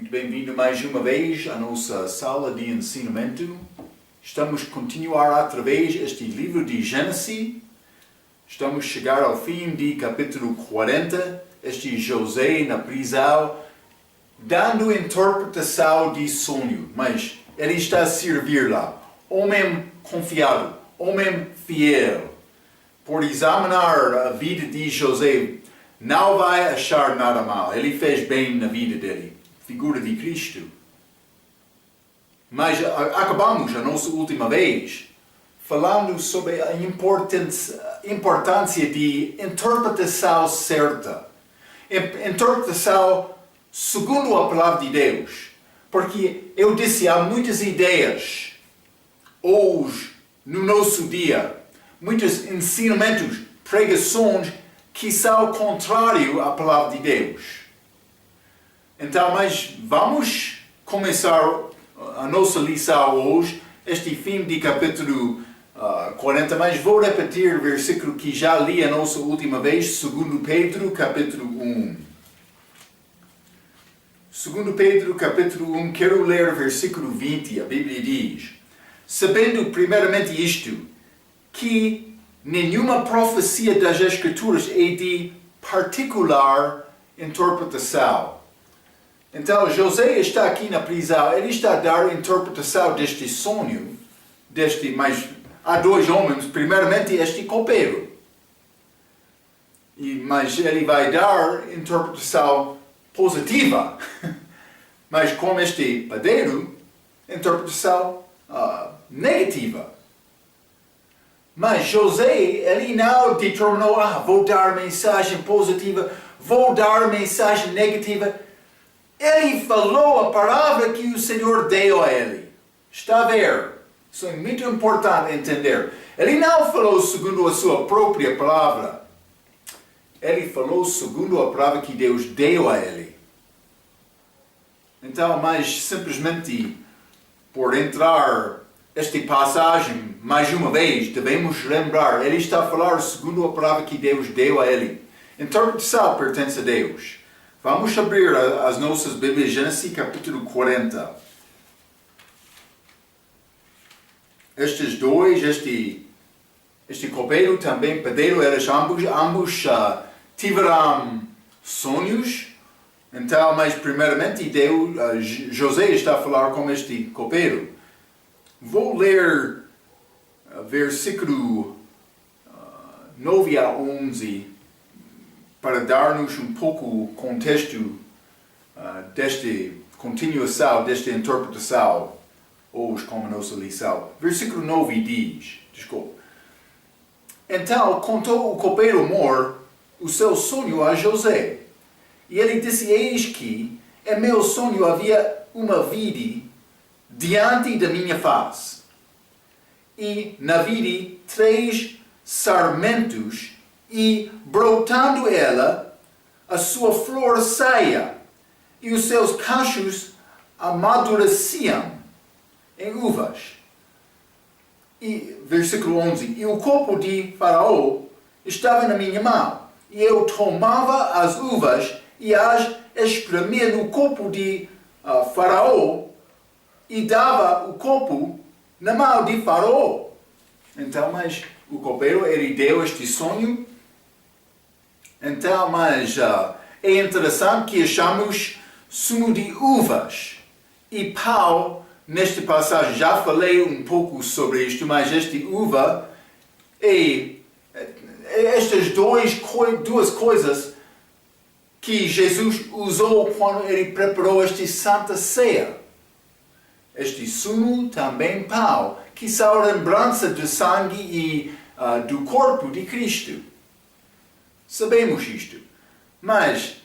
Muito bem-vindo mais uma vez à nossa sala de ensinamento. Estamos a continuar através deste livro de Gênesis. Estamos a chegar ao fim de capítulo 40. Este José na prisão, dando interpretação de sonho. Mas ele está a servir lá. Homem confiado, homem fiel. Por examinar a vida de José, não vai achar nada mal. Ele fez bem na vida dele. Figura de Cristo. Mas acabamos a nossa última vez falando sobre a importância de interpretação certa. Interpretação segundo a palavra de Deus. Porque eu disse, há muitas ideias hoje, no nosso dia, muitos ensinamentos, pregações que são contrários à palavra de Deus. Então, mas vamos começar a nossa lição hoje, este fim de capítulo 40, mas vou repetir o versículo que já li a nossa última vez, 2 Pedro, capítulo 1. 2 Pedro, capítulo 1, quero ler o versículo 20, a Bíblia diz: sabendo primeiramente isto, que nenhuma profecia das Escrituras é de particular interpretação. Então, José está aqui na prisão, ele está a dar a interpretação deste sonho, mas há dois homens, primeiramente este copeiro. Mas ele vai dar interpretação positiva, mas com este padeiro, interpretação negativa. Mas José, ele não determinou, vou dar mensagem positiva, vou dar mensagem negativa. Ele falou a palavra que o Senhor deu a ele. Está a ver? Isso é muito importante entender. Ele não falou segundo a sua própria palavra. Ele falou segundo a palavra que Deus deu a ele. Então, mas simplesmente por entrar esta passagem mais uma vez, devemos lembrar, ele está a falar segundo a palavra que Deus deu a ele. Interpretação pertence a Deus. Vamos abrir as nossas Bíblias, Gênesis capítulo 40. Estes dois, este copeiro também padeiro, eles ambos tiveram sonhos. Então, mas primeiramente José está a falar com este copeiro. Vou ler versículo 9 a 11 para dar-nos um pouco contexto desta continuação, desta interpretação, hoje como nossa lição. Versículo 9 diz, então contou o copeiro mor o seu sonho a José. E ele disse, eis que em meu sonho havia uma vide diante da minha face. E na vide 3 sarmentos, e brotando ela, a sua flor saia, e os seus cachos amadureciam em uvas. E versículo 11, e o corpo de Faraó estava na minha mão, e eu tomava as uvas e as espremia no corpo de Faraó, e dava o corpo na mão de Faraó. Então, mas o copeiro, ele deu este sonho. Então, mas é interessante que achamos sumo de uvas e pau nesta passagem. Já falei um pouco sobre isto, mas esta uva estas duas coisas que Jesus usou quando ele preparou esta Santa Ceia. Este sumo, também pau, que são lembrança do sangue e do corpo de Cristo. Sabemos isto. Mas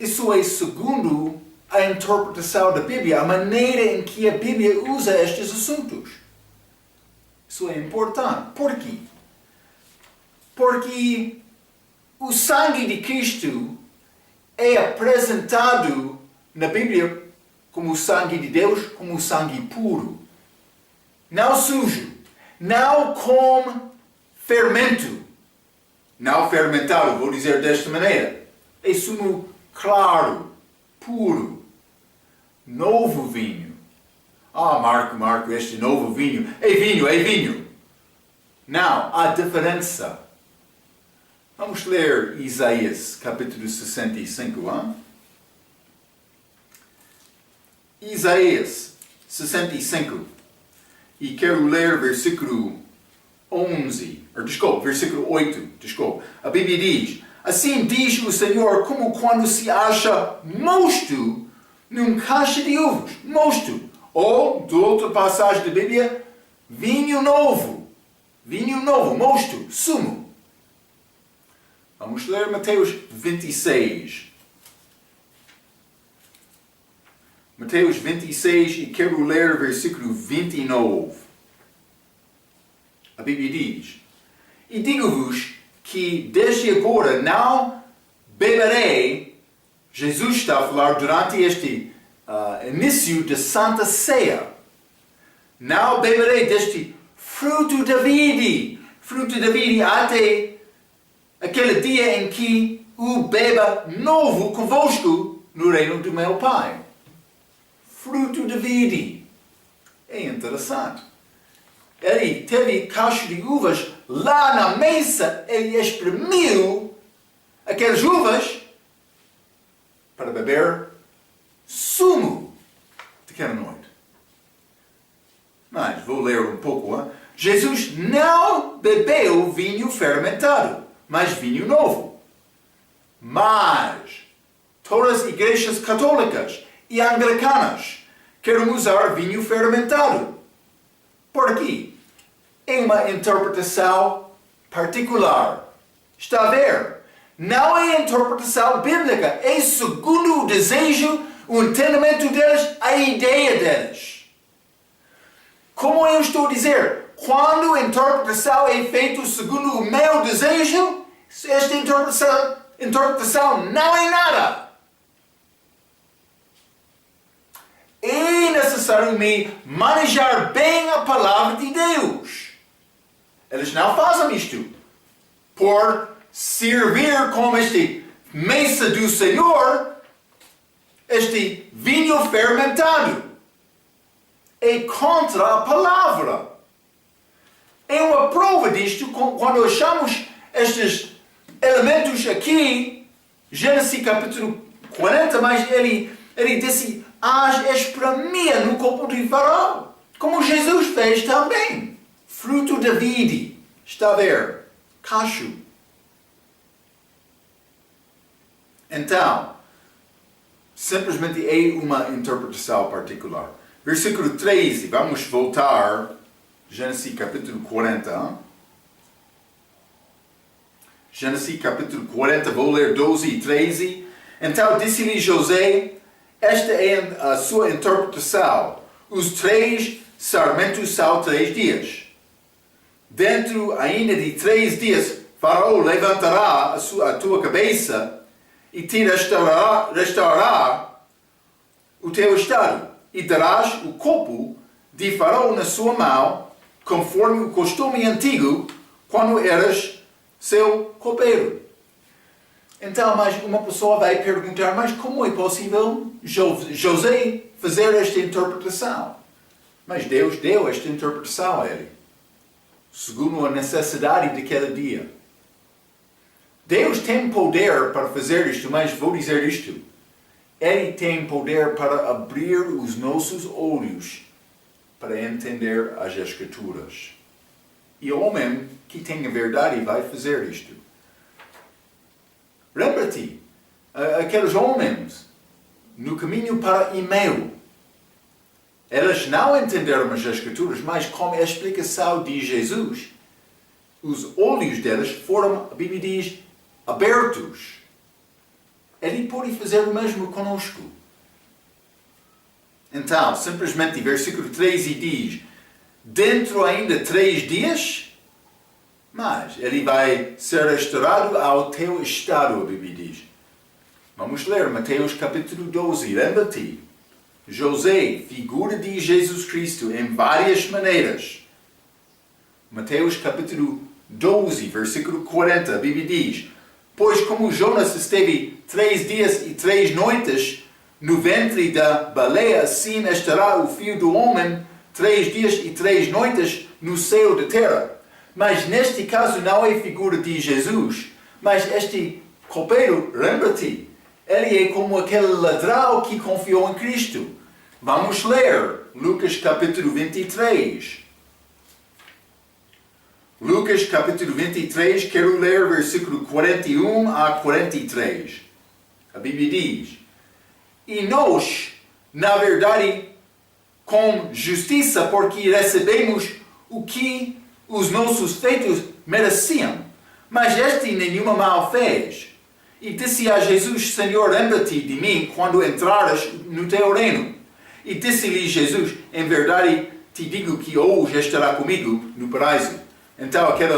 isso é segundo a interpretação da Bíblia, a maneira em que a Bíblia usa estes assuntos. Isso é importante. Por quê? Porque o sangue de Cristo é apresentado na Bíblia como o sangue de Deus, como o sangue puro. Não sujo. Não com fermento. Não fermentado, vou dizer desta maneira. É sumo claro, puro, novo vinho. Ah, Marco, este novo vinho. É vinho. Não, há diferença. Vamos ler Isaías, capítulo 65. Hein? Isaías 65. E quero ler versículo 11. Versículo 8. A Bíblia diz: assim diz o Senhor, como quando se acha mosto num caixa de uvas. Mosto. Ou, de outra passagem da Bíblia, vinho novo, mosto, sumo. Vamos ler Mateus 26. Mateus 26 e quero ler versículo 29. A Bíblia diz: e digo-vos que desde agora não beberei. Jesus está a falar durante este início da Santa Ceia. Não beberei deste fruto da vide até aquele dia em que o beba novo convosco no reino do meu Pai. Fruto da vide. É interessante. Ele teve cacho de uvas lá na mesa, ele espremiu aquelas uvas para beber sumo daquela noite. Mas vou ler um pouco. Hein? Jesus não bebeu vinho fermentado, mas vinho novo. Mas todas as igrejas católicas e anglicanas querem usar vinho fermentado. Por aqui é uma interpretação particular. Está a ver? Não é interpretação bíblica, é segundo o desejo, o entendimento deles, a ideia deles. Como eu estou a dizer, quando a interpretação é feita segundo o meu desejo, esta interpretação não é nada. É necessário me manejar bem a palavra de Deus. Eles não fazem isto por servir como este mesa do Senhor, este vinho fermentado. É contra a palavra. É uma prova disto quando achamos estes elementos aqui, Gênesis capítulo 40, mas ele disse: espremia no corpo de Faraó, como Jesus fez também. Fruto da vide, está a ver? Cacho. Então, simplesmente é uma interpretação particular. Versículo 13, vamos voltar, Gênesis capítulo 40. Gênesis capítulo 40, vou ler 12 e 13. Então disse-lhe José: esta é a sua interpretação. Os 3 sarmentos são 3 dias. Dentro ainda de 3 dias, Faraó levantará a tua cabeça e te restaurará o teu estado. E darás o copo de Faraó na sua mão, conforme o costume antigo, quando eras seu copeiro. Então, mas uma pessoa vai perguntar: mas como é possível José fazer esta interpretação? Mas Deus deu esta interpretação a ele, segundo a necessidade daquele dia. Deus tem poder para fazer isto, mas vou dizer isto: Ele tem poder para abrir os nossos olhos para entender as Escrituras. E o homem que tem a verdade vai fazer isto. Lembra-te, aqueles homens no caminho para Emeu, eles não entenderam as Escrituras, mas com a explicação de Jesus, os olhos deles foram, a Bíblia diz, abertos. Ele pode fazer o mesmo conosco. Então, simplesmente, versículo 13 diz: dentro ainda 3 dias, mas ele vai ser restaurado ao teu estado, a Bíblia diz. Vamos ler Mateus capítulo 12. Lembra-te, José, figura de Jesus Cristo em várias maneiras. Mateus capítulo 12, versículo 40, a Bíblia diz: Pois como Jonas esteve 3 dias e 3 noites no ventre da baleia, assim estará o Filho do Homem 3 dias e 3 noites no seio da terra. Mas neste caso não é figura de Jesus, mas este copeiro, lembra-te, ele é como aquele ladrão que confiou em Cristo. Vamos ler Lucas capítulo 23. Lucas capítulo 23, quero ler versículo 41 a 43. A Bíblia diz: E nós, na verdade, com justiça, porque recebemos o que os nossos feitos mereciam. Mas este nenhuma mal fez. E disse a Jesus: Senhor, lembra-te de mim quando entrares no teu reino. E disse-lhe Jesus: Em verdade te digo que hoje estará comigo no paraíso. Então aquele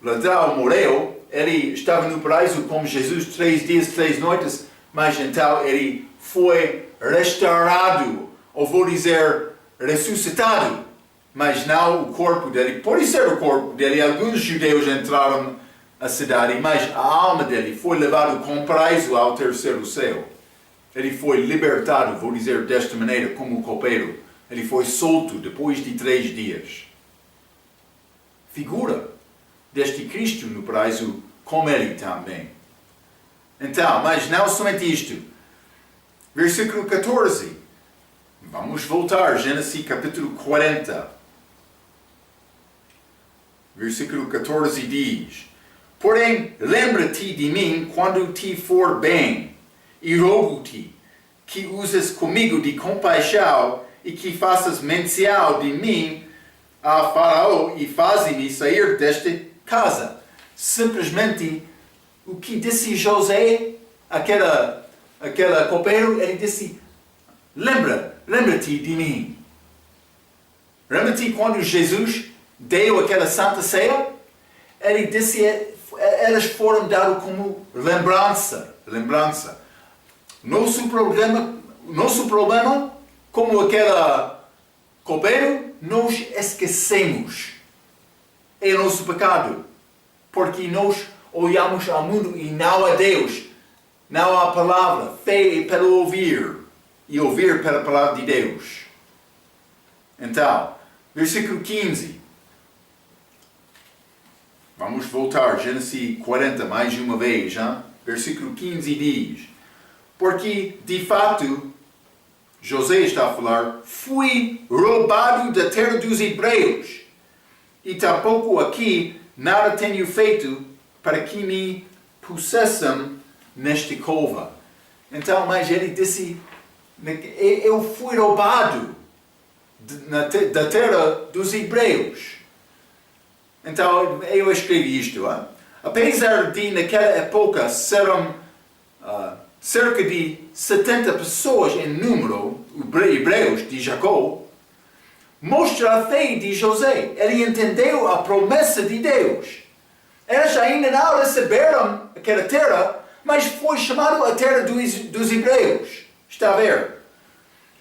ladrão morreu, ele estava no paraíso com Jesus 3 dias, 3 noites, mas então ele foi restaurado, ou vou dizer, ressuscitado. Mas não o corpo dele. Pode ser o corpo dele. Alguns judeus entraram na cidade, mas a alma dele foi levada com paraíso ao terceiro céu. Ele foi libertado, vou dizer desta maneira, como o copeiro. Ele foi solto depois de 3 dias. Figura deste Cristo no paraíso, como ele também. Então, mas não somente isto. Versículo 14. Vamos voltar, Gênesis capítulo 40. Versículo 14 diz: Porém, lembra-te de mim quando te for bem, e rogo-te que uses comigo de compaixão e que faças menção de mim a Faraó e faze-me sair desta casa. Simplesmente, o que disse José, aquela copeiro, ele disse: lembra-te de mim. Lembra-te quando Jesus deu aquela santa ceia? Ele disse, elas foram dadas como lembrança. Nosso problema, como aquela copeiro, nós esquecemos. É o nosso pecado. Porque nós olhamos ao mundo e não a Deus. Não a palavra. Fé é pelo ouvir. E ouvir pela palavra de Deus. Então, versículo 15. Vamos voltar, Gênesis 40, mais uma vez. Hein? Versículo 15 diz: Porque, de fato, José está a falar, fui roubado da terra dos hebreus, e tampouco aqui nada tenho feito para que me pusessem nesta cova. Então, mas ele disse, eu fui roubado da terra dos hebreus. Então, eu escrevi isto. Hein? Apesar de, naquela época, serão cerca de 70 pessoas em número, hebreus de Jacó, mostra a fé de José. Ele entendeu a promessa de Deus. Eles ainda não receberam aquela terra, mas foi chamado a terra dos hebreus. Está a ver?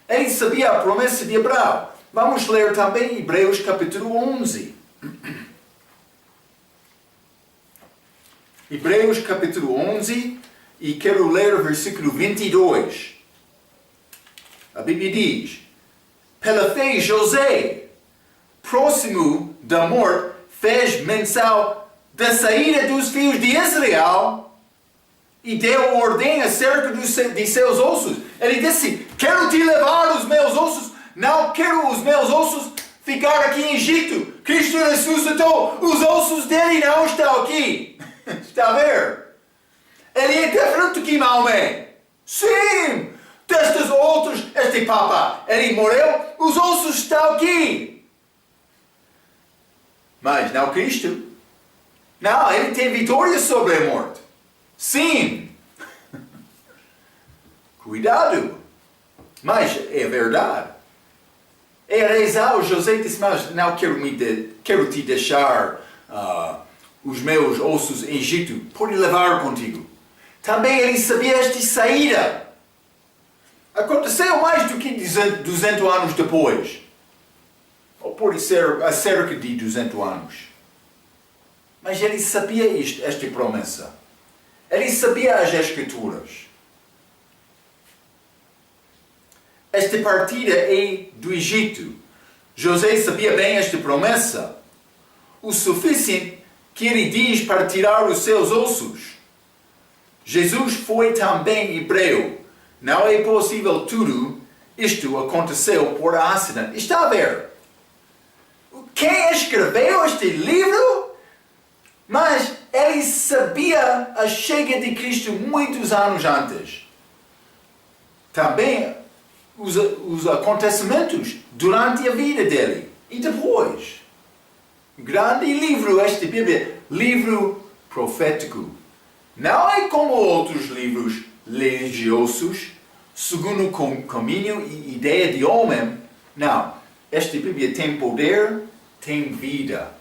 Ele sabia a promessa de Abraão. Vamos ler também Hebreus capítulo 11. Hebreus capítulo 11, e quero ler o versículo 22. A Bíblia diz: Pela fé José, próximo da morte, fez menção da saída dos filhos de Israel e deu ordem acerca de seus ossos. Ele disse: quero te levar os meus ossos, não quero os meus ossos ficar aqui em Egito. Cristo ressuscitou, os ossos dele não estão aqui. Está a ver? Ele é diferente que Maomé. Sim! Destes outros, este Papa, ele morreu, os ossos estão aqui. Mas não Cristo. Não, ele tem vitória sobre a morte. Sim. Cuidado. Mas é verdade. É rezar, José disse, mas não quero te deixar os meus ossos em Egito. Pode levar contigo. Também ele sabia esta saída. Aconteceu mais do que 200 anos depois. Ou pode ser há cerca de 200 anos. Mas ele sabia esta promessa. Ele sabia as Escrituras. Esta partida é do Egito. José sabia bem esta promessa. O suficiente que ele diz para tirar os seus ossos. Jesus foi também hebreu. Não é possível tudo isto aconteceu por acidente. Está a ver? Quem escreveu este livro? Mas ele sabia a chegada de Cristo muitos anos antes. Também os acontecimentos durante a vida dele. E depois. Grande livro este Bíblia. Livro profético. Não é como outros livros religiosos, segundo o caminho e ideia de homem. Não. Esta Bíblia tem poder, tem vida.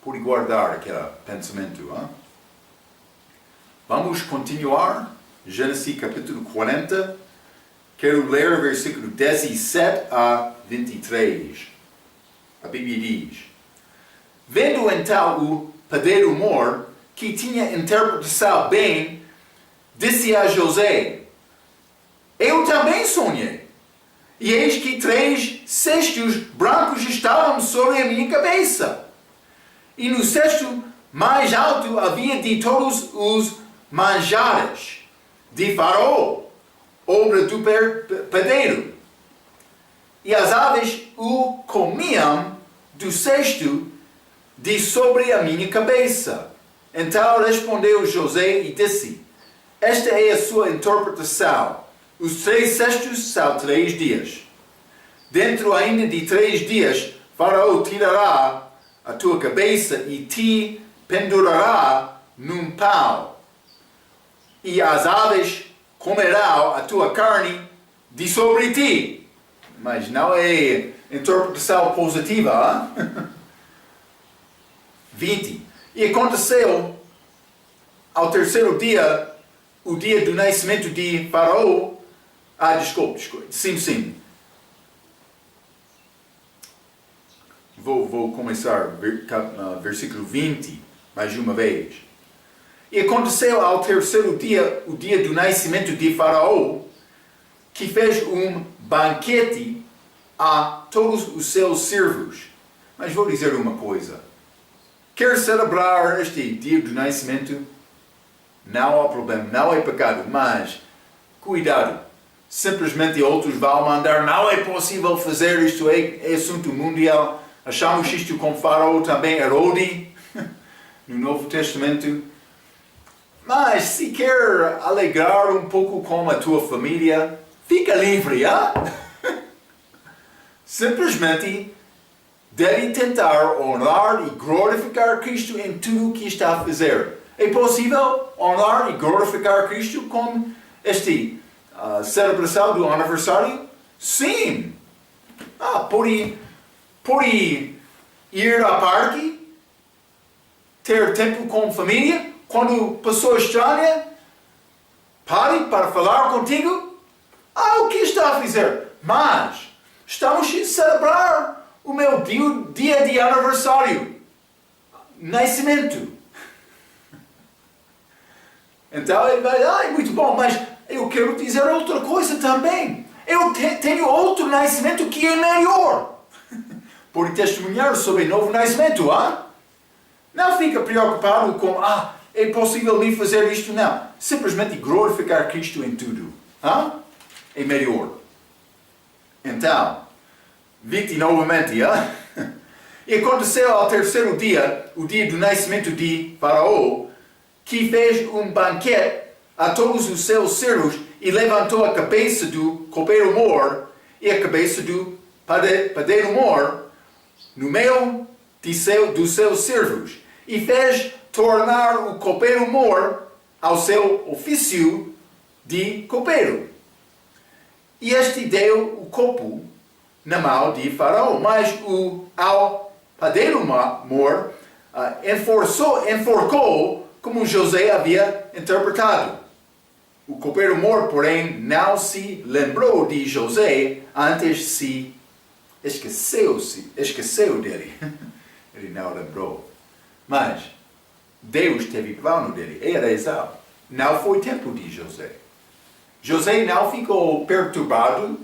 Pode guardar aquele pensamento. Hein? Vamos continuar. Gênesis capítulo 40. Quero ler versículo 17 a 23. A Bíblia diz: Vendo então o padeiro mor, que tinha interpretação bem, disse a José: Eu também sonhei. E eis que 3 cestos brancos estavam sobre a minha cabeça. E no cesto mais alto havia de todos os manjares de Faraó, obra do padeiro. E as aves o comiam do cesto de sobre a minha cabeça. Então respondeu José e disse: Esta é a sua interpretação. Os 3 cestos são 3 dias. Dentro ainda de 3 dias, Faraó tirará a tua cabeça e te pendurará num pau. E as aves comerão a tua carne de sobre ti. Mas não é interpretação positiva. 20. E aconteceu ao terceiro dia, o dia do nascimento de Faraó. Desculpe. Sim. Vou começar versículo 20, mais uma vez. E aconteceu ao terceiro dia, o dia do nascimento de Faraó, que fez um banquete a todos os seus servos. Mas vou dizer uma coisa. Quer celebrar este dia do nascimento? Não há problema, não é pecado, mas cuidado. Simplesmente outros vão mandar, não é possível fazer isto, é assunto mundial. Achamos isto com Faraó também, Herode, no Novo Testamento. Mas se quer alegrar um pouco com a tua família, fica livre, Simplesmente deve tentar honrar e glorificar Cristo em tudo o que está a fazer. É possível honrar e glorificar Cristo com esta celebração do aniversário? Sim! Pode ir ao parque, ter tempo com a família, quando pessoa estranha pare para falar contigo. O que está a fazer? Mas estamos a celebrar o meu dia de aniversário, nascimento. Então ele vai, muito bom, mas eu quero dizer outra coisa também. Eu tenho outro nascimento que é melhor. Pode testemunhar sobre o novo nascimento, Não fica preocupado com, é possível me fazer isto, não. Simplesmente glorificar Cristo em tudo, É melhor. Então, 20 novamente, E aconteceu ao terceiro dia, o dia do nascimento de Faraó, que fez um banquete a todos os seus servos e levantou a cabeça do copeiro mor e a cabeça do padeiro mor no meio dos seus servos e fez tornar o copeiro mor ao seu ofício de copeiro. E este deu o copo na mão de Faraó, mas ao padeiro mor enforcou como José havia interpretado. O copeiro mor, porém, não se lembrou de José, antes se esqueceu dele. Ele não lembrou. Mas Deus teve plano dele, era Esau. Não foi tempo de José. José não ficou perturbado.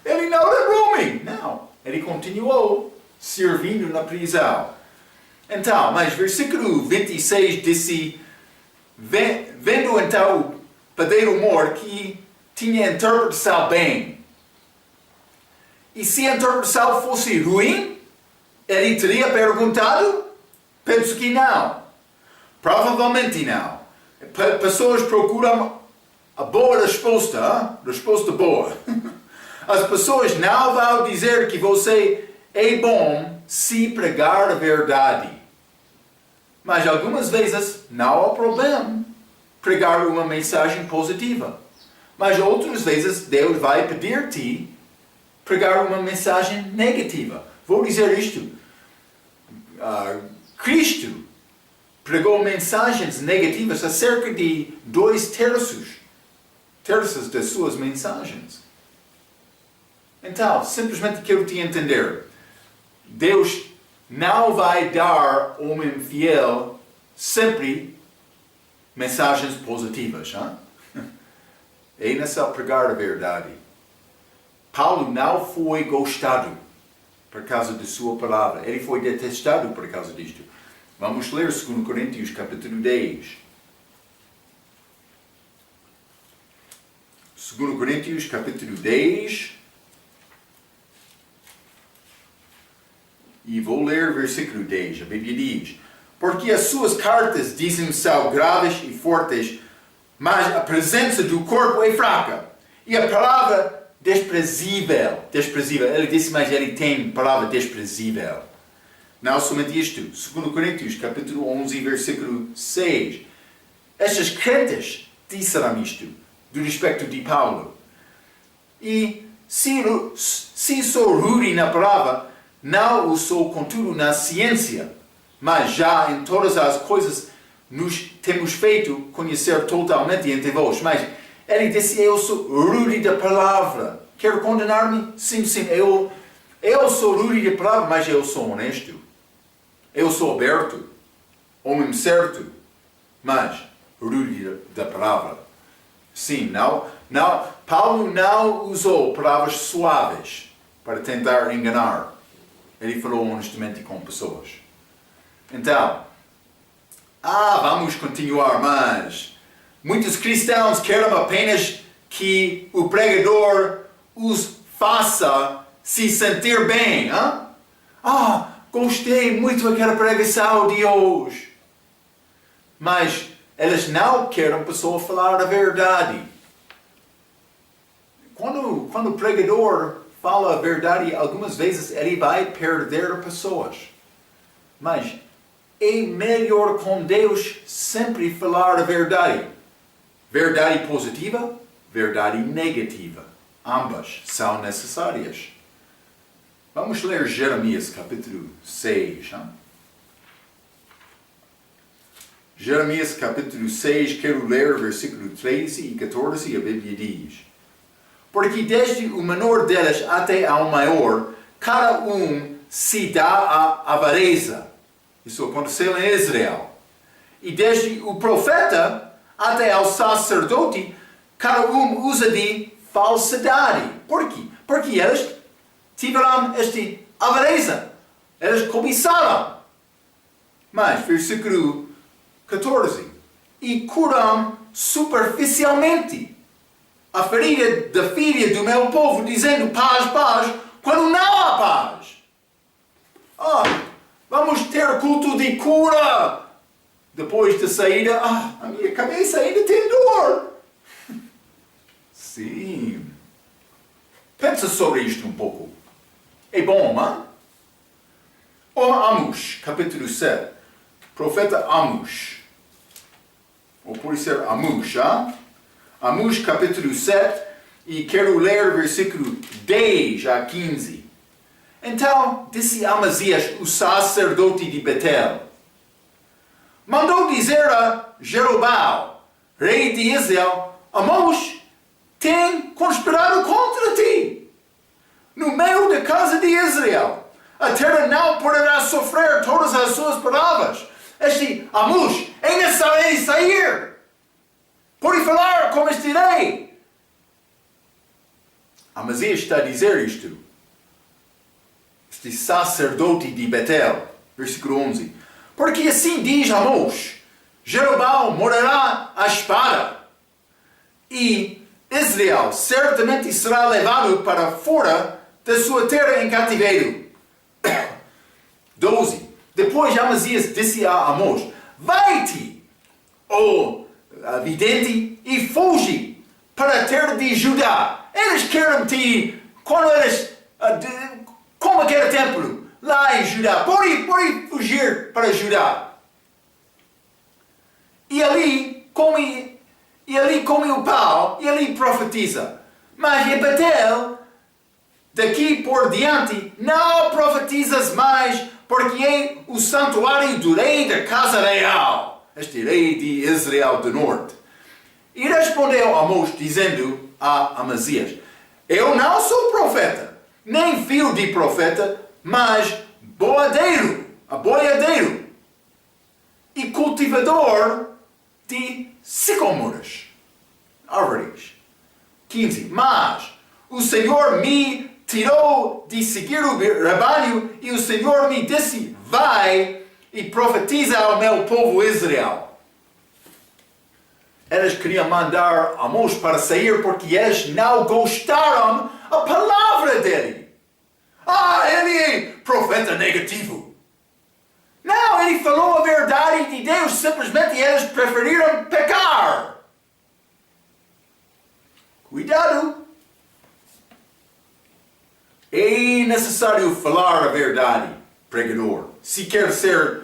Ele não lembrou-me. Não, ele continuou servindo na prisão. Então, mas versículo 26 disse, vendo então o padeiro mor que tinha interpretação bem. E se a interpretação fosse ruim, ele teria perguntado? Penso que não. Provavelmente não. Pessoas procuram a boa resposta, resposta boa. As pessoas não vão dizer que você é bom se pregar a verdade. Mas algumas vezes não há problema pregar uma mensagem positiva. Mas outras vezes Deus vai pedir-te pregar uma mensagem negativa. Vou dizer isto. Cristo pregou mensagens negativas acerca de 2/3 das suas mensagens. Então, simplesmente quero te entender. Deus não vai dar ao homem fiel sempre mensagens positivas. É necessário pregar a verdade. Paulo não foi gostado por causa de sua palavra. Ele foi detestado por causa disto. Vamos ler 2 Coríntios capítulo 10. 2 Coríntios capítulo 10. E vou ler o versículo 10. A Bíblia diz: porque as suas cartas dizem são graves e fortes, mas a presença do corpo é fraca. E a palavra desprezível. Ele disse, mas ele tem palavra desprezível. Não somente isto. 2 Coríntios capítulo 11, versículo 6. Estas crentes disseram isto, do respeito de Paulo. E se sou rude na palavra, não o sou contudo na ciência, mas já em todas as coisas nos temos feito conhecer totalmente entre vós. Mas ele disse, eu sou rude da palavra. Quer condenar-me? Sim, eu sou rude da palavra, mas eu sou honesto. Eu sou aberto, homem certo, mas rude da palavra. Sim, não. Paulo não usou palavras suaves para tentar enganar. Ele falou honestamente com pessoas. Então, vamos continuar, mas muitos cristãos querem apenas que o pregador os faça se sentir bem. Gostei muito daquela pregação de hoje. Mas eles não querem a pessoa falar a verdade. Quando o pregador fala a verdade, algumas vezes ele vai perder pessoas. Mas é melhor com Deus sempre falar a verdade. Verdade positiva, verdade negativa. Ambas são necessárias. Vamos ler Jeremias capítulo 6. Jeremias capítulo 6, quero ler versículo 13 e 14, a Bíblia diz: porque desde o menor deles até ao maior, cada um se dá à avareza. Isso aconteceu em Israel. E desde o profeta até ao sacerdote, cada um usa de falsidade. Por quê? Porque eles tiveram esta avareza. Eles cobiçaram. Mas, versículo 14. E curam superficialmente a ferida da filha do meu povo, dizendo paz, paz, quando não há paz. Vamos ter culto de cura. Depois da saída, a minha cabeça ainda tem dor. Sim. Pensa sobre isto um pouco. É bom, não? Amos, capítulo 7. Profeta Amos. Ou pode ser Amos, Amos, capítulo 7. E quero ler versículo 10 a 15. Então, disse Amazias, o sacerdote de Betel, mandou dizer a Jeroboão, rei de Israel: Amos tem conspirado contra ti no meio da casa de Israel. A terra não poderá sofrer todas as suas palavras, Este Amós é necessário sair. Pode falar com este rei. Amazias está a dizer isto. Este sacerdote de Betel, versículo 11. Porque assim diz Amós, Jeroboão morrerá à espada, e Israel certamente será levado para fora da sua terra em cativeiro. 12. Depois Amazias disse a Amós, vai-te, ó vidente, e fuge para a terra de Judá. Eles querem te, quando eles, como aquele templo, lá em Judá, pode fugir para Judá. E ali come o pau, e ali profetiza. Mas em Betel, daqui por diante, não profetizas mais, porque é o santuário do rei da casa real, este rei de Israel do norte. E respondeu Amós, dizendo a Amazias, eu não sou profeta, nem filho de profeta, mas boiadeiro e cultivador de sicomoras, árvores. 15. Mas o Senhor me tirou de seguir o rebanho, e o Senhor me disse, vai e profetiza ao meu povo Israel. Eles queriam mandar Amós para sair porque eles não gostaram da palavra dele. Ele é profeta negativo. Não, ele falou a verdade de Deus, simplesmente eles preferiram pecar. Cuidado! É necessário falar a verdade, pregador. Se quer ser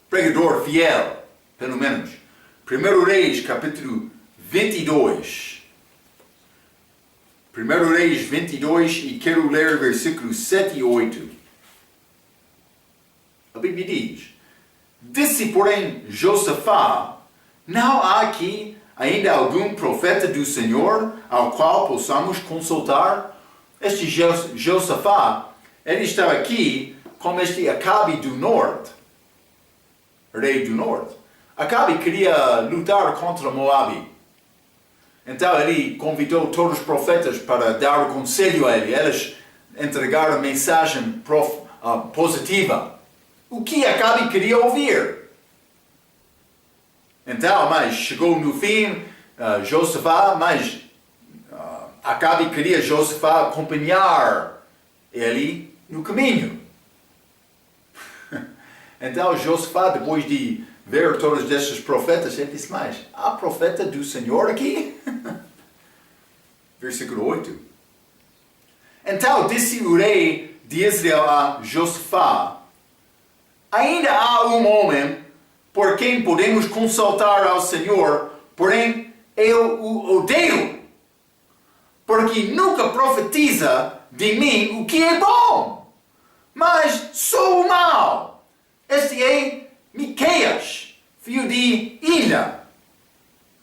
pregador fiel, pelo menos. 1 Reis, capítulo 22. 1 Reis 22, e quero ler versículos 7 e 8. A Bíblia diz, disse, porém, Josafá, não há aqui ainda algum profeta do Senhor ao qual possamos consultar? Este Josafá, ele estava aqui como este Acabe do norte, rei do norte. Acabe queria lutar contra Moabe. Então ele convidou todos os profetas para dar o conselho a ele. Eles entregaram mensagem positiva. O que Acabe queria ouvir. Então, mas chegou no fim, Josafá, mas Acabe queria Josafá acompanhar ele no caminho. Então Josafá, depois de ver todos estes profetas, ele disse, mas há profeta do Senhor aqui? Versículo 8. Então disse o rei de Israel a Josafá, ainda há um homem por quem podemos consultar ao Senhor, porém eu o odeio, porque nunca profetiza de mim o que é bom, mas sou o mau. Este é Miqueias, filho de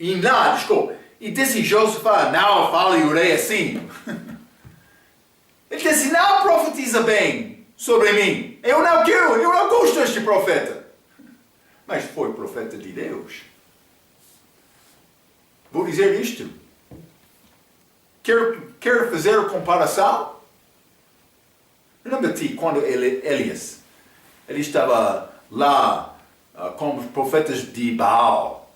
Imná, desculpa. E disse Josafá, não fale o rei assim. Ele disse, não profetiza bem sobre mim. Eu não gosto deste profeta. Mas foi profeta de Deus. Vou dizer isto. Quer fazer comparação? Lembra-te quando Elias, ele estava lá com os profetas de Baal.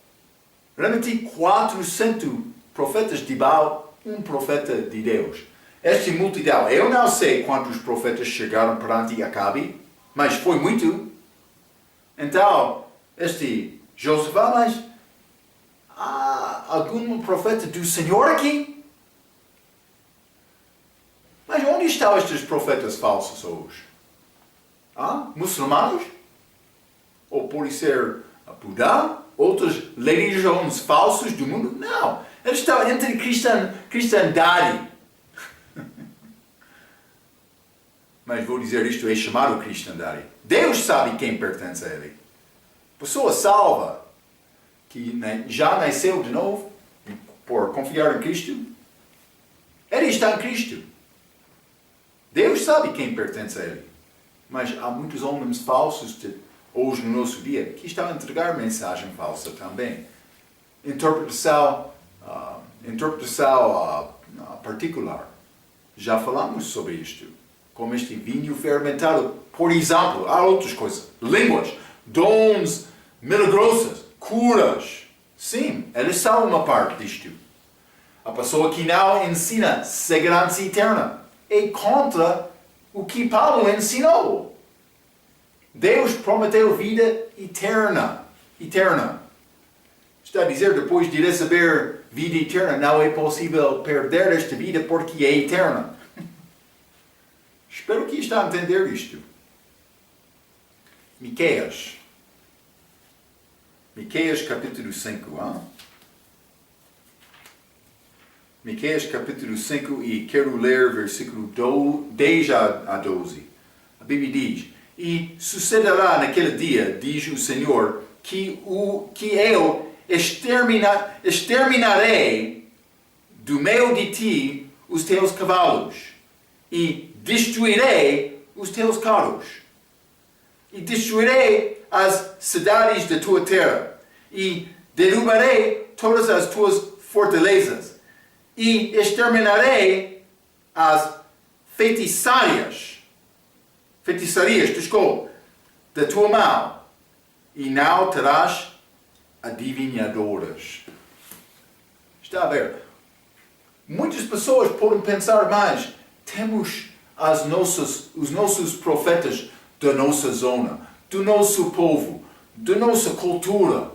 Lembra-te 400 profetas de Baal, um profeta de Deus. Esta multidão, eu não sei quantos profetas chegaram perante Acabe, mas foi muito. Então, este Josafá, mas há algum profeta do Senhor aqui? Mas onde estão estes profetas falsos hoje? Muçulmanos? Ou pode ser Budá? Outras religiões falsas do mundo? Não. Eles estão entre cristandade. Mas vou dizer isto, é chamado cristandade. Deus sabe quem pertence a Ele. Pessoa salva, que já nasceu de novo, por confiar em Cristo, ele está em Cristo. Deus sabe quem pertence a Ele. Mas há muitos homens falsos hoje no nosso dia, que estão a entregar mensagem falsa também. Interpretação particular. Já falamos sobre isto. Como este vinho fermentado. Por exemplo, há outras coisas. Línguas, dons milagrosos, curas. Sim, eles são uma parte disto. A pessoa que não ensina segurança eterna é contra o que Paulo ensinou. Deus prometeu vida eterna. Está a dizer, depois de receber vida eterna, não é possível perder esta vida porque é eterna. Espero que está a entender isto. Miqueias capítulo 5. Miqueias capítulo 5 e quero ler versículo 10 a 12. A Bíblia diz: E sucederá naquele dia, diz o Senhor, que eu exterminarei do meio de ti os teus cavalos e destruirei os teus carros. E destruirei as cidades da tua terra, e derrubarei todas as tuas fortalezas, e exterminarei as feitiçarias, da tua mão, e não terás adivinhadoras. Está a ver? Muitas pessoas podem pensar, mas temos os nossos profetas da nossa zona, do nosso povo, da nossa cultura.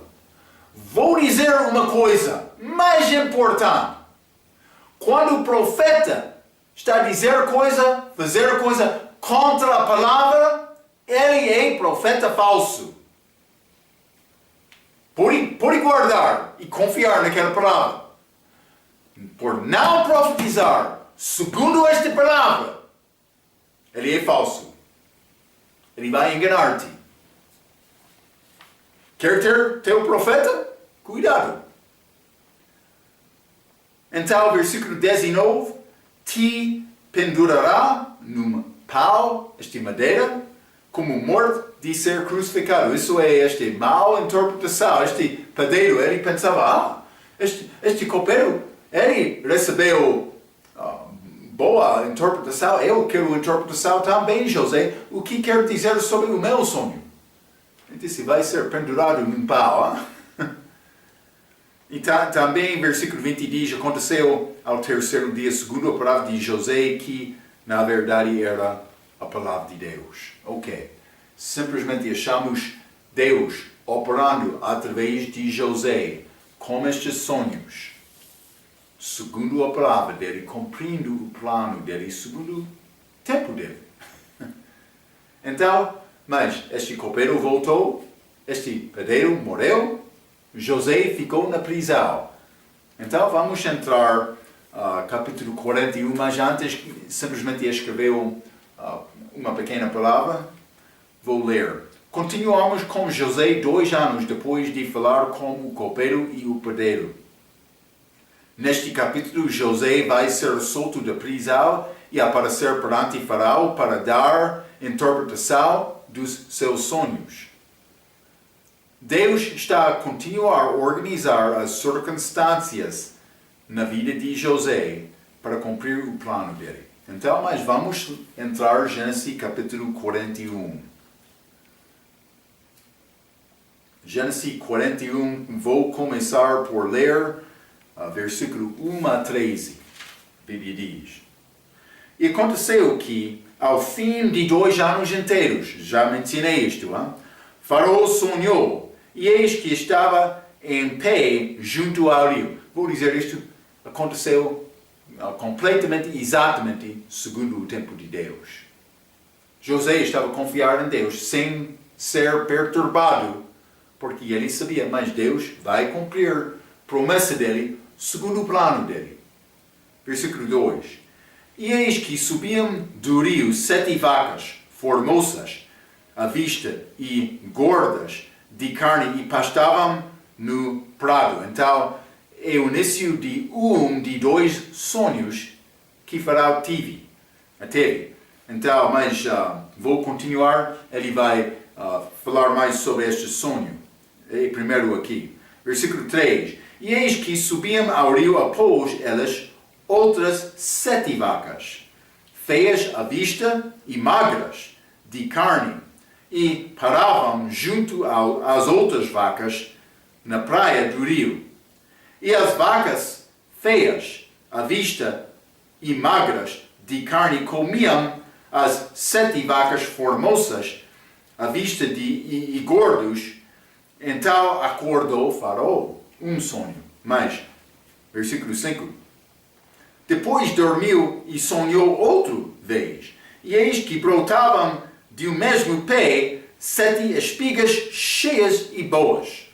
Vou dizer uma coisa mais importante. Quando o profeta está a dizer fazer coisa contra a palavra, ele é profeta falso. Por guardar e confiar naquela palavra. Por não profetizar segundo esta palavra, ele é falso. Ele vai enganar-te. Quer ter teu profeta? Cuidado. Então, versículo 19. Te pendurará num pau, esta madeira, como morto de ser crucificado. Isso é esta mal interpretação. Este padeiro, ele pensava, este copeiro, ele recebeu boa interpretação. Eu quero interpretação também, José. O que quer dizer sobre o meu sonho? Ele disse, vai ser pendurado num pau. E também, versículo 20 diz, aconteceu ao terceiro dia, segundo a palavra de José, que na verdade era a palavra de Deus. Ok. Simplesmente achamos Deus operando através de José com estes sonhos, segundo a palavra dele, cumprindo o plano dele, segundo o tempo dele. Então, mas este copeiro voltou, este padeiro morreu, José ficou na prisão. Então vamos entrar capítulo 41, mas antes simplesmente escreveu uma pequena palavra. Vou ler. Continuamos com José 2 anos depois de falar com o copeiro e o padeiro. Neste capítulo, José vai ser solto da prisão e aparecer perante Faraó para dar interpretação dos seus sonhos. Deus está a continuar a organizar as circunstâncias na vida de José para cumprir o plano dele. Então, mas vamos entrar em Gênesis capítulo 41. Gênesis 41, vou começar por ler versículo 1 a 13. A Bíblia diz: E aconteceu que, ao fim de 2 anos inteiros, já mencionei isto, Faraó sonhou, e eis que estava em pé junto ao rio. Vou dizer isto, aconteceu completamente, exatamente, segundo o tempo de Deus. José estava a confiar em Deus, sem ser perturbado, porque ele sabia, mas Deus vai cumprir a promessa dele, segundo o plano dele. Versículo 2. E eis que subiam do rio 7 vacas formosas, à vista e gordas de carne, e pastavam no prado. Então, é o início de de 2 sonhos que Faraó teve. Então, mas vou continuar. Ele vai falar mais sobre este sonho. Primeiro aqui. Versículo 3. E eis que subiam ao rio após elas outras 7 vacas, feias à vista e magras de carne, e paravam junto às outras vacas na praia do rio. E as vacas feias à vista e magras de carne comiam as 7 vacas formosas à vista e gordos. Então acordou Faraó, sonho. Mas, versículo 5. Depois dormiu e sonhou outra vez. E eis que brotavam de um mesmo pé 7 espigas cheias e boas.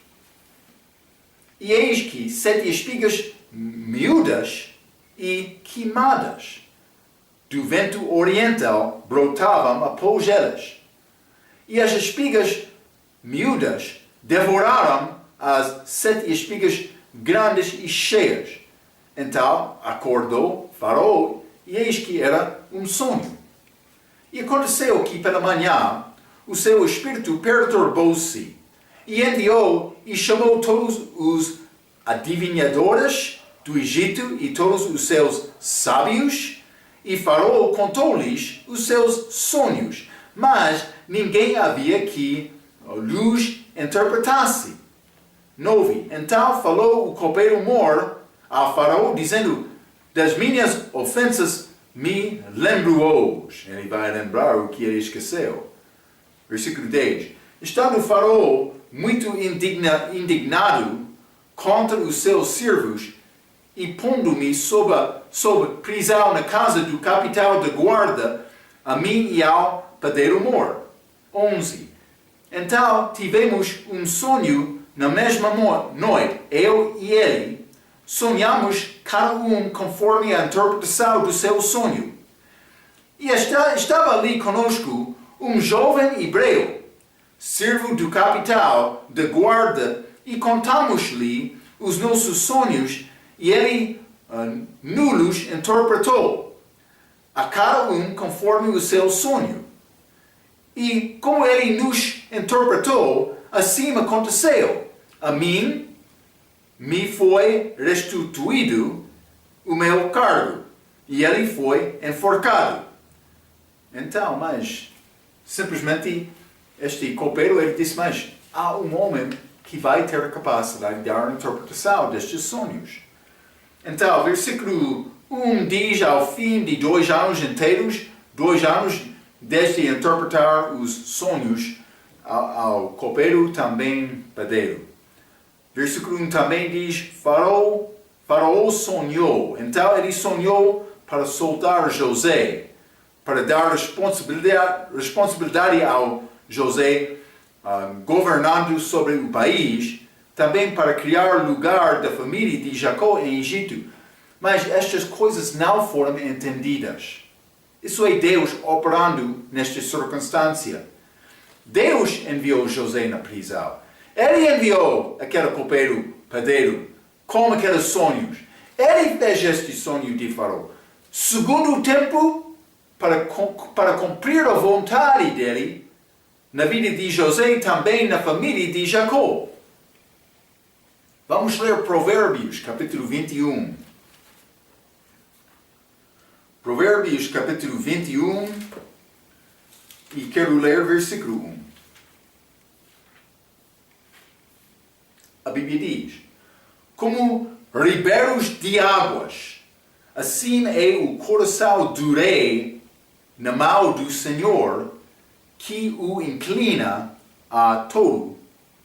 E eis que 7 espigas miúdas e queimadas do vento oriental brotavam após elas. E as espigas miúdas devoraram as 7 espigas grandes e cheias. Então acordou Faraó, e eis que era sonho. E aconteceu que pela manhã o seu espírito perturbou-se, e enviou e chamou todos os adivinhadores do Egito e todos os seus sábios, e Faraó contou-lhes os seus sonhos, mas ninguém havia que lhes interpretasse. 9. Então falou o copeiro-mor a Faraó, dizendo: das minhas ofensas me lembro hoje. Ele vai lembrar o que ele esqueceu. Versículo 10. Estando Faraó muito indignado contra os seus servos, e pondo-me sob prisão na casa do capitão da guarda, a mim e ao padeiro-mor. 11. Então tivemos sonho na mesma noite, eu e ele. Sonhamos cada conforme a interpretação do seu sonho. E estava ali conosco jovem hebreu, servo do capitão da guarda, e contamos-lhe os nossos sonhos, e ele nos interpretou, a cada conforme o seu sonho. E como ele nos interpretou, assim aconteceu. A mim me foi restituído o meu cargo, e ele foi enforcado. Então, mas simplesmente este copeiro, ele disse: mas há homem que vai ter a capacidade de dar a interpretação destes sonhos. Então, versículo 1 diz: ao fim de 2 anos inteiros, 2 anos desde interpretar os sonhos, ao copeiro também padeiro. Versículo 1 também diz: Faraó sonhou. Então ele sonhou para soltar José, para dar responsabilidade ao José, governando sobre o país, também para criar lugar da família de Jacó em Egito. Mas estas coisas não foram entendidas. Isso é Deus operando nesta circunstância. Deus enviou José na prisão. Ele enviou aquele copeiro padeiro com aqueles sonhos. Ele fez este sonho de Faraó. Segundo o tempo, para cumprir a vontade dele, na vida de José, também na família de Jacó. Vamos ler Provérbios, capítulo 21. Provérbios, capítulo 21, e quero ler versículo 1. A Bíblia diz: como ribeiros de águas, assim é o coração do rei na mão do Senhor, que o inclina a todo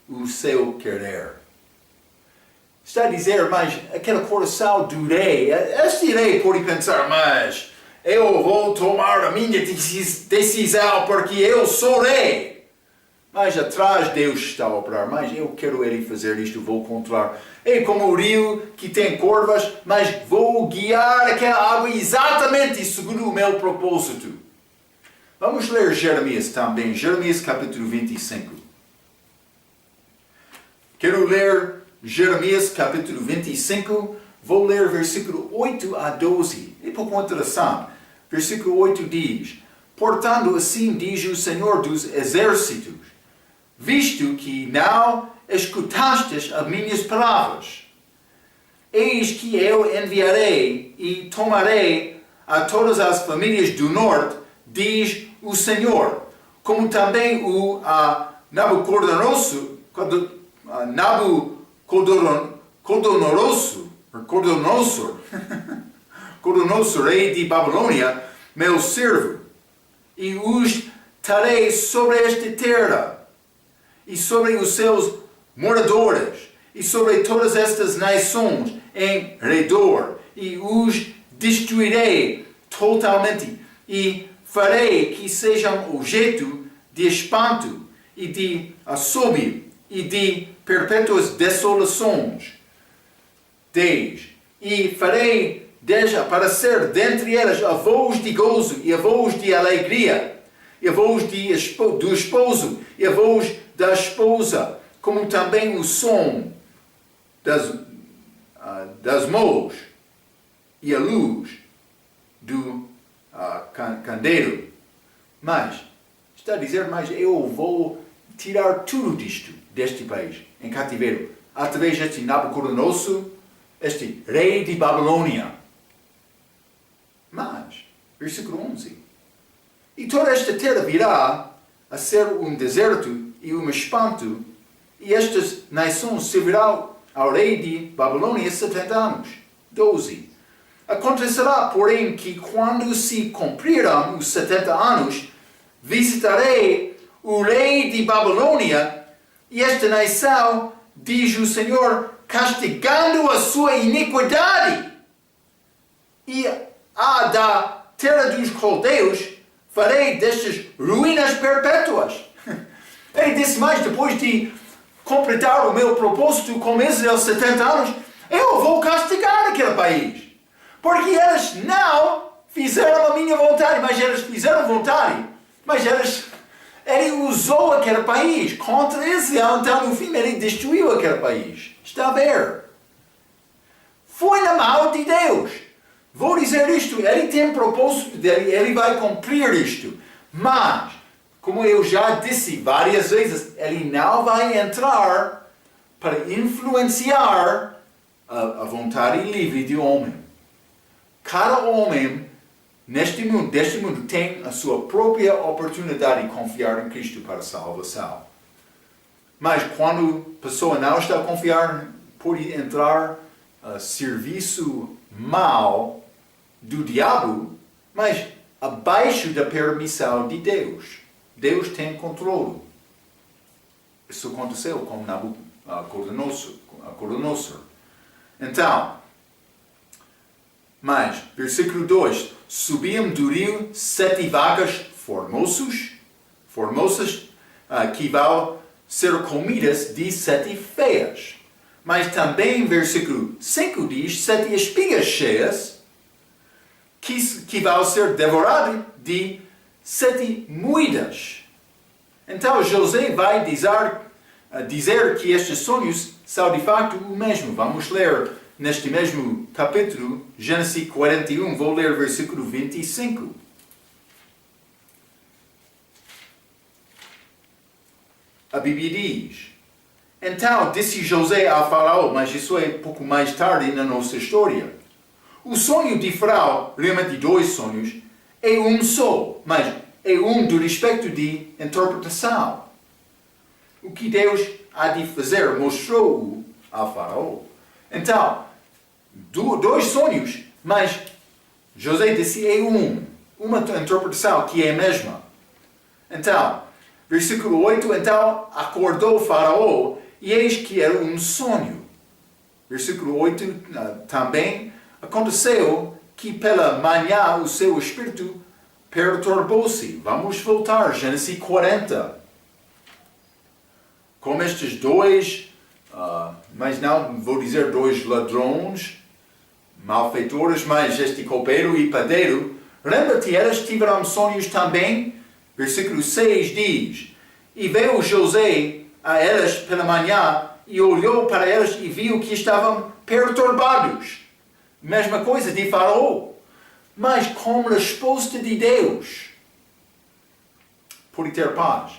o seu querer. Está a dizer, mas aquele coração do rei, este rei pode pensar: mas eu vou tomar a minha decisão porque eu sou rei. Mas atrás Deus está a operar, mas eu quero ele fazer isto, vou controlar. É como o rio que tem curvas, mas vou guiar aquela água exatamente segundo o meu propósito. Vamos ler Jeremias também, Jeremias capítulo 25. Quero ler Jeremias capítulo 25, vou ler versículo 8 a 12. É pouco interessante. Versículo 8 diz: portanto assim diz o Senhor dos exércitos: visto que não escutastes as minhas palavras. Eis que eu enviarei e tomarei a todas as famílias do norte, diz o Senhor, como também o Nabucodonosor, rei de Babilônia, meu servo, e os trarei sobre esta terra, e sobre os seus moradores, e sobre todas estas nações em redor, e os destruirei totalmente, e farei que sejam objeto de espanto, e de assobio, e de perpétuas desolações. 10. E farei desaparecer dentre elas a voz de gozo, e a voz de alegria, e a voz do esposo, e a voz da esposa, como também o som das mãos, e a luz do candeeiro. Mas, está a dizer, mas eu vou tirar tudo deste país, em cativeiro, através deste Nabucodonosor, este rei de Babilônia. Mas, versículo 11, e toda esta terra virá a ser um deserto e um espanto, e estas nações servirão ao rei de Babilônia 70 anos. 12. Acontecerá, porém, que quando se cumprirão os 70 anos, visitarei o rei de Babilônia e esta nação, diz o Senhor, castigando a sua iniquidade. E da terra dos caldeus farei destas ruínas perpétuas. Ele disse mais, depois de completar o meu propósito com Israel 70 anos, eu vou castigar aquele país. Porque eles não fizeram a minha vontade, mas eles fizeram vontade. Mas ele usou aquele país contra Israel, então no fim ele destruiu aquele país. Está a ver? Foi na mão de Deus. Vou dizer isto, ele tem propósito dele, ele vai cumprir isto. Mas, como eu já disse várias vezes, ele não vai entrar para influenciar a vontade livre do homem. Cada homem deste mundo tem a sua própria oportunidade de confiar em Cristo para a salvação. Mas quando a pessoa não está a confiar, pode entrar a serviço mau do diabo, mas abaixo da permissão de Deus. Deus tem controle. Isso aconteceu com Nabucodonosor. Então, mas, versículo 2, subiam do rio 7 vacas formosas, que vão ser comidas de 7 feias. Mas também, versículo 5 diz, 7 espigas cheias, que vão ser devoradas de 7 moedas. Então, José vai dizer que estes sonhos são de facto o mesmo. Vamos ler neste mesmo capítulo, Gênesis 41, vou ler versículo 25. A Bíblia diz, então disse José a Faraó, mas isso é pouco mais tarde na nossa história. O sonho de Faraó, realmente 2 sonhos, é um só, mas é um do respeito de interpretação. O que Deus há de fazer mostrou-o a Faraó. Então, 2 sonhos, mas José disse é uma interpretação que é a mesma. Então, versículo 8, então acordou Faraó e eis que era um sonho. Versículo 8, também aconteceu que pela manhã o seu espírito perturbou-se. Vamos voltar, Gênesis 40. Como estes 2, mas não vou dizer 2 ladrões, malfeitores, mas este copeiro e padeiro, lembra-te, eles tiveram sonhos também? Versículo 6 diz, e veio José a eles pela manhã, e olhou para eles e viu que estavam perturbados. Mesma coisa de Faraó. Mas como resposta de Deus, por ter paz.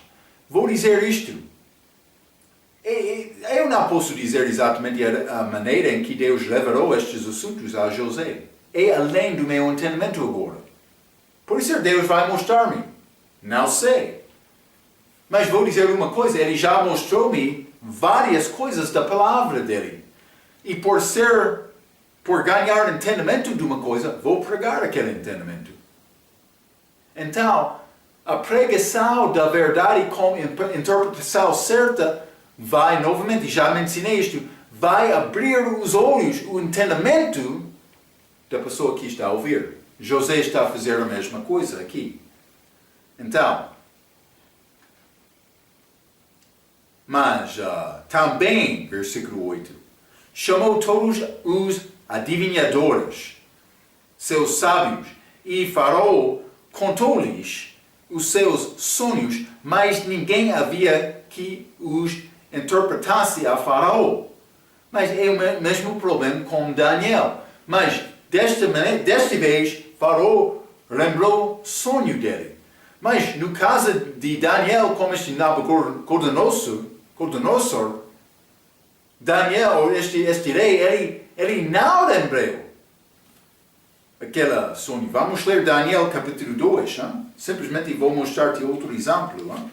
Vou dizer isto. Eu não posso dizer exatamente a maneira em que Deus revelou estes assuntos a José. É além do meu entendimento agora. Por isso Deus vai mostrar-me. Não sei. Mas vou dizer uma coisa, Ele já mostrou-me várias coisas da palavra dele. E por ganhar entendimento de uma coisa, vou pregar aquele entendimento. Então, a pregação da verdade com interpretação certa vai, novamente, já mencionei isto, vai abrir os olhos, o entendimento da pessoa que está a ouvir. José está a fazer a mesma coisa aqui. Então, mas também, versículo 8, chamou todos os adivinhadores, seus sábios, e Faraó contou-lhes os seus sonhos, mas ninguém havia que os interpretasse a Faraó. Mas é o mesmo problema com Daniel. Mas desta vez, Faraó lembrou o sonho dele. Mas no caso de Daniel, como este Nabucodonosor, Daniel, este rei, ele não lembrou aquele sonho. Vamos ler Daniel capítulo 2. Hein? Simplesmente vou mostrar-te outro exemplo. Hein?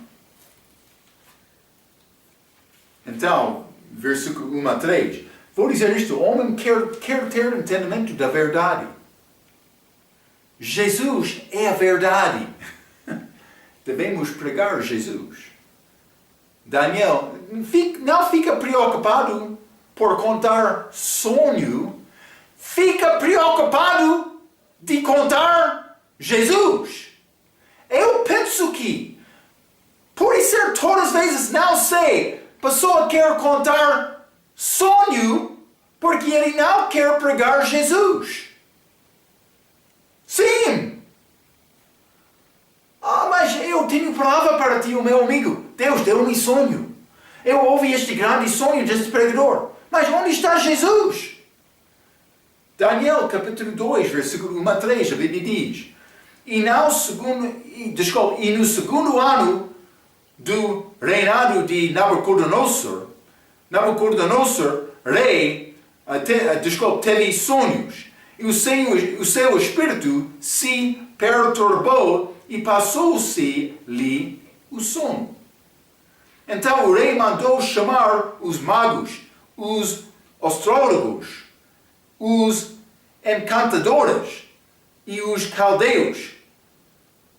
Então, versículo 1 a 3. Vou dizer isto, o homem quer ter entendimento da verdade. Jesus é a verdade. Devemos pregar Jesus. Daniel, não fica preocupado por contar sonho. Fica preocupado de contar Jesus. Eu penso que, por ser todas as vezes, não sei, a pessoa quer contar sonho porque ele não quer pregar Jesus. Sim! Mas eu tenho palavra para ti, o meu amigo. Deus deu-me sonho. Eu ouvi este grande sonho deste pregador. Mas onde está Jesus? Daniel, capítulo 2, versículo 1 a 3, a Bíblia diz: E no segundo ano do reinado de Nabucodonosor, rei, teve sonhos. E o seu espírito se perturbou e passou-se-lhe o sono. Então o rei mandou chamar os magos, os astrólogos, os encantadores e os caldeus,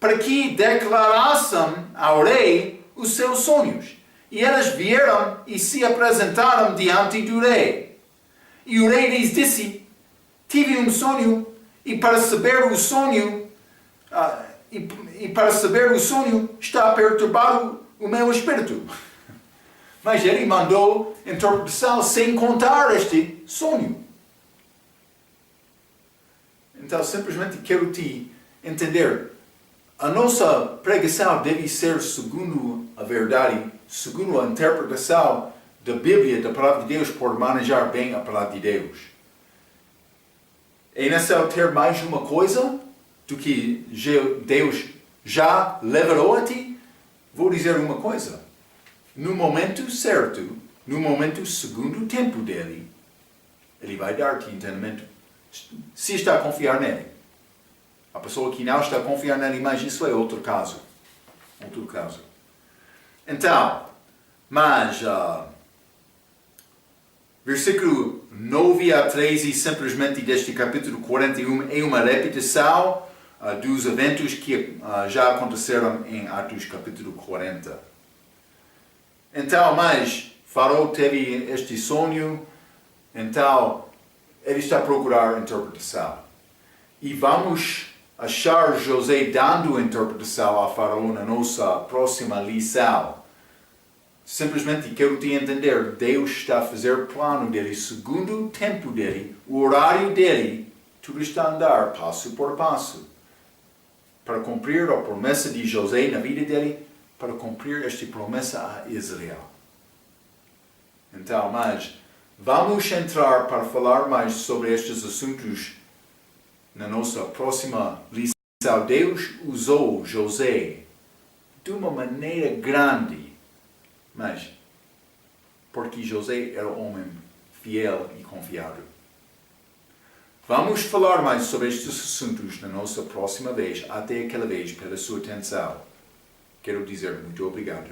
para que declarassem ao rei os seus sonhos. E eles vieram e se apresentaram diante do rei. E o rei lhes disse: tive um sonho, e para saber o sonho, está perturbado o meu espírito. Mas ele mandou interpretação sem contar este sonho. Então, simplesmente quero te entender. A nossa pregação deve ser segundo a verdade, segundo a interpretação da Bíblia, da Palavra de Deus, por manejar bem a Palavra de Deus. É necessário ter mais uma coisa do que Deus já revelou a ti? Vou dizer uma coisa. No momento certo, no momento segundo o tempo dele, ele vai dar-te entendimento. Se está a confiar nele. A pessoa que não está a confiar nele, mas isso é outro caso. Outro caso. Então, mas, versículo 9 a 13, simplesmente deste capítulo 41, é uma repetição dos eventos que já aconteceram em Atos capítulo 40. Então, mas, Faraó teve este sonho, então, ele está a procurar interpretação. E vamos achar José dando interpretação a Faraó na nossa próxima lição. Simplesmente quero te entender, Deus está a fazer plano dele, segundo o tempo dele, o horário dele, tudo está a andar passo por passo. Para cumprir a promessa de José na vida dele, para cumprir esta promessa a Israel. Então, mas vamos entrar para falar mais sobre estes assuntos na nossa próxima lição. Deus usou José de uma maneira grande, mas porque José era um homem fiel e confiável. Vamos falar mais sobre estes assuntos na nossa próxima vez. Até aquela vez, pela sua atenção. Quero dizer muito obrigado.